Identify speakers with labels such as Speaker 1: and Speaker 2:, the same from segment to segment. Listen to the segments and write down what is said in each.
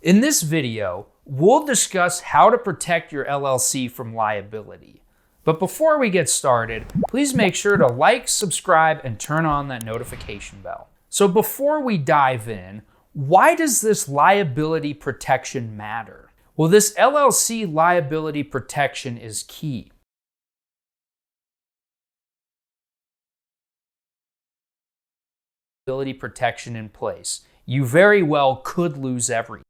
Speaker 1: In this video, we'll discuss how to protect your LLC from liability. But before we get started, please make sure to like, subscribe, and turn on that notification bell. So before we dive in, why does this liability protection matter? Well, this LLC liability protection is key. Liability protection in place. You very well could lose everything.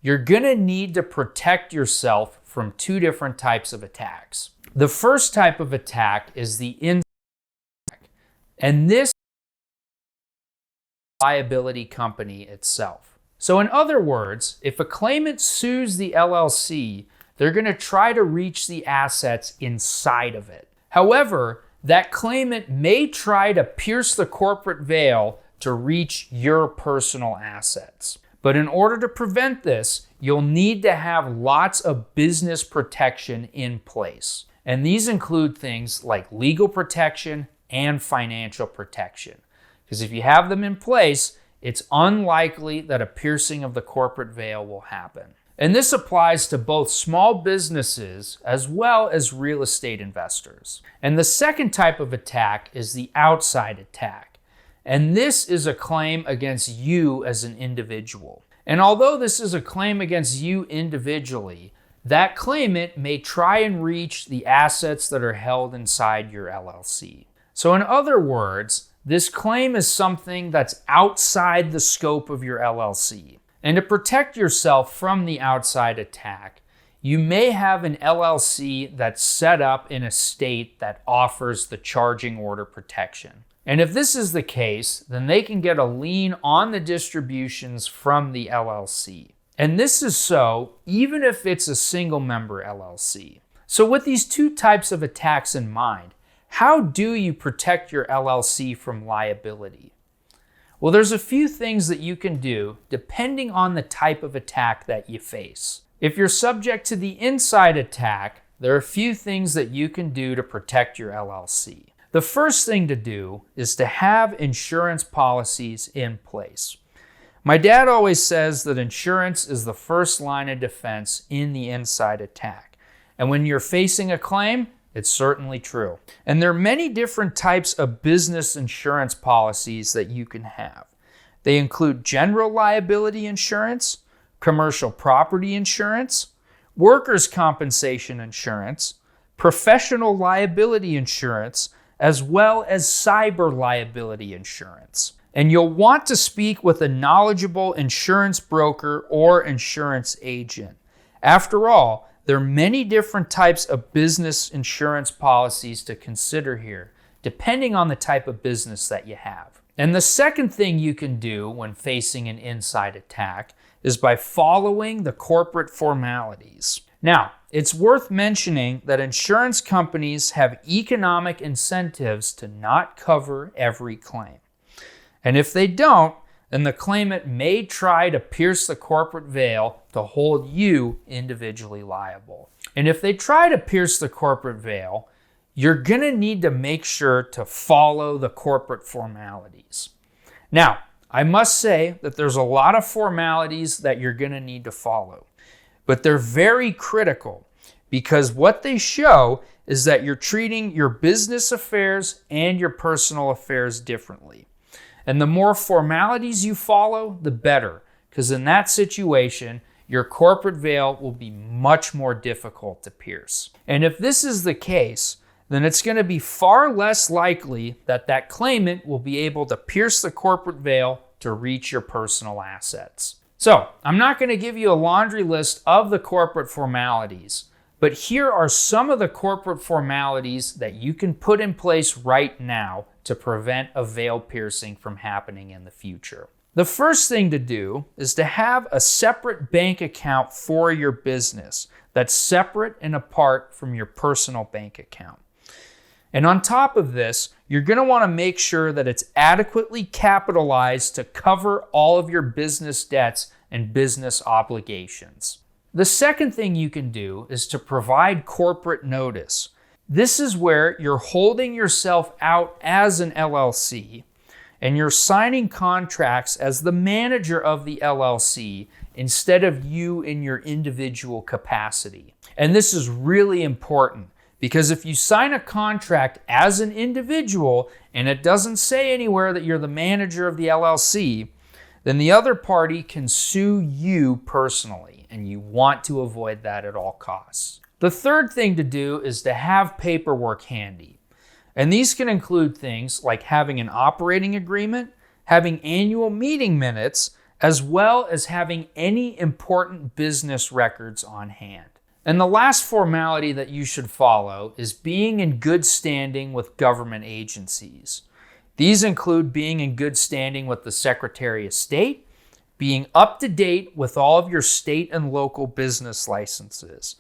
Speaker 1: You're gonna need to protect yourself from two different types of attacks. The first type of attack is the inside attack, and this liability company itself. So in other words, if a claimant sues the LLC, they're gonna try to reach the assets inside of it. However, that claimant may try to pierce the corporate veil to reach your personal assets. But in order to prevent this, you'll need to have lots of business protection in place. And these include things like legal protection and financial protection. Because if you have them in place, it's unlikely that a piercing of the corporate veil will happen. And this applies to both small businesses as well as real estate investors. And the second type of attack is the outside attack. And this is a claim against you as an individual. And although this is a claim against you individually, that claimant may try and reach the assets that are held inside your LLC. So in other words, this claim is something that's outside the scope of your LLC. And to protect yourself from the outside attack, you may have an LLC that's set up in a state that offers the charging order protection. And if this is the case, then they can get a lien on the distributions from the LLC. And this is so even if it's a single member LLC. So with these two types of attacks in mind, how do you protect your LLC from liability? Well, there's a few things that you can do depending on the type of attack that you face. If you're subject to the inside attack, there are a few things that you can do to protect your LLC. The first thing to do is to have insurance policies in place. My dad always says that insurance is the first line of defense in the inside attack. And when you're facing a claim, it's certainly true. And there are many different types of business insurance policies that you can have. They include general liability insurance, commercial property insurance, workers' compensation insurance, professional liability insurance, as well as cyber liability insurance. And you'll want to speak with a knowledgeable insurance broker or insurance agent. After all, there are many different types of business insurance policies to consider here, depending on the type of business that you have. And the second thing you can do when facing an inside attack is by following the corporate formalities. Now, it's worth mentioning that insurance companies have economic incentives to not cover every claim. And if they don't, then the claimant may try to pierce the corporate veil to hold you individually liable. And if they try to pierce the corporate veil, you're going to need to make sure to follow the corporate formalities. Now, I must say that there's a lot of formalities that you're going to need to follow, but they're very critical because what they show is that you're treating your business affairs and your personal affairs differently. And the more formalities you follow, the better, because in that situation, your corporate veil will be much more difficult to pierce. And if this is the case, then it's going to be far less likely that that claimant will be able to pierce the corporate veil to reach your personal assets. So, I'm not going to give you a laundry list of the corporate formalities, but here are some of the corporate formalities that you can put in place right now to prevent a veil piercing from happening in the future. The first thing to do is to have a separate bank account for your business that's separate and apart from your personal bank account. And on top of this, you're going to want to make sure that it's adequately capitalized to cover all of your business debts and business obligations. The second thing you can do is to provide corporate notice. This is where you're holding yourself out as an LLC and you're signing contracts as the manager of the LLC instead of you in your individual capacity. And this is really important because if you sign a contract as an individual and it doesn't say anywhere that you're the manager of the LLC, then the other party can sue you personally, and you want to avoid that at all costs. The third thing to do is to have paperwork handy. And these can include things like having an operating agreement, having annual meeting minutes, as well as having any important business records on hand. And the last formality that you should follow is being in good standing with government agencies. These include being in good standing with the Secretary of State, being up to date with all of your state and local business licenses,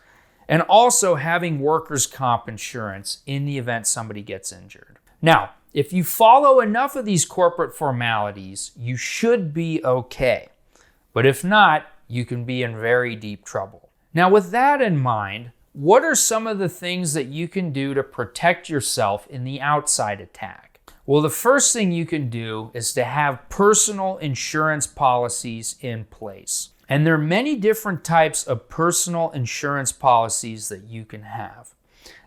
Speaker 1: and also having workers' comp insurance in the event somebody gets injured. Now, if you follow enough of these corporate formalities, you should be okay. But if not, you can be in very deep trouble. Now, with that in mind, what are some of the things that you can do to protect yourself in the outside attack? Well, the first thing you can do is to have personal insurance policies in place. And there are many different types of personal insurance policies that you can have.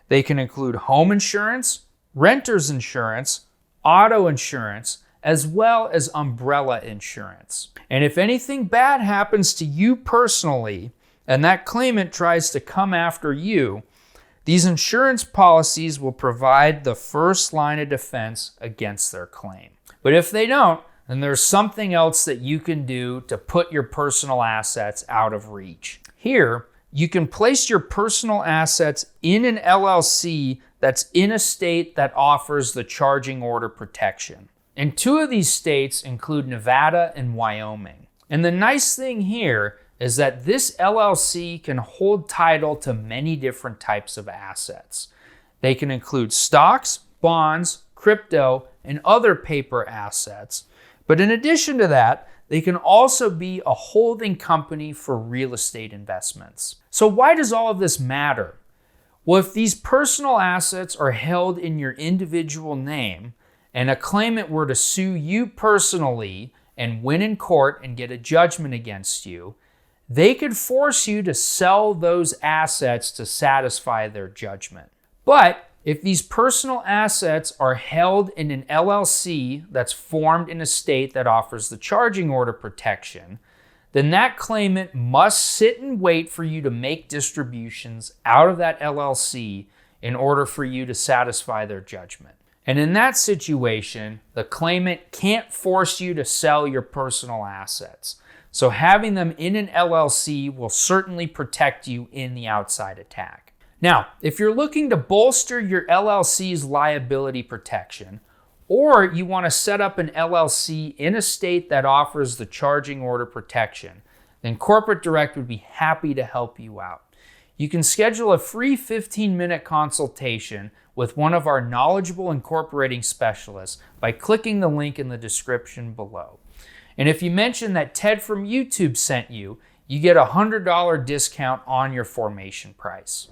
Speaker 1: They can include home insurance, renter's insurance, auto insurance, as well as umbrella insurance. And if anything bad happens to you personally, and that claimant tries to come after you, these insurance policies will provide the first line of defense against their claim. But if they don't, then there's something else that you can do to put your personal assets out of reach. Here, you can place your personal assets in an LLC that's in a state that offers the charging order protection. And two of these states include Nevada and Wyoming. And the nice thing here is that this LLC can hold title to many different types of assets. They can include stocks, bonds, crypto, and other paper assets. But in addition to that, they can also be a holding company for real estate investments. So why does all of this matter? Well, if these personal assets are held in your individual name and a claimant were to sue you personally and win in court and get a judgment against you, they could force you to sell those assets to satisfy their judgment. But if these personal assets are held in an LLC that's formed in a state that offers the charging order protection, then that claimant must sit and wait for you to make distributions out of that LLC in order for you to satisfy their judgment. And in that situation, the claimant can't force you to sell your personal assets. So having them in an LLC will certainly protect you in the outside attack. Now, if you're looking to bolster your LLC's liability protection, or you want to set up an LLC in a state that offers the charging order protection, then Corporate Direct would be happy to help you out. You can schedule a free 15-minute consultation with one of our knowledgeable incorporating specialists by clicking the link in the description below. And if you mention that Ted from YouTube sent you, you get a $100 discount on your formation price.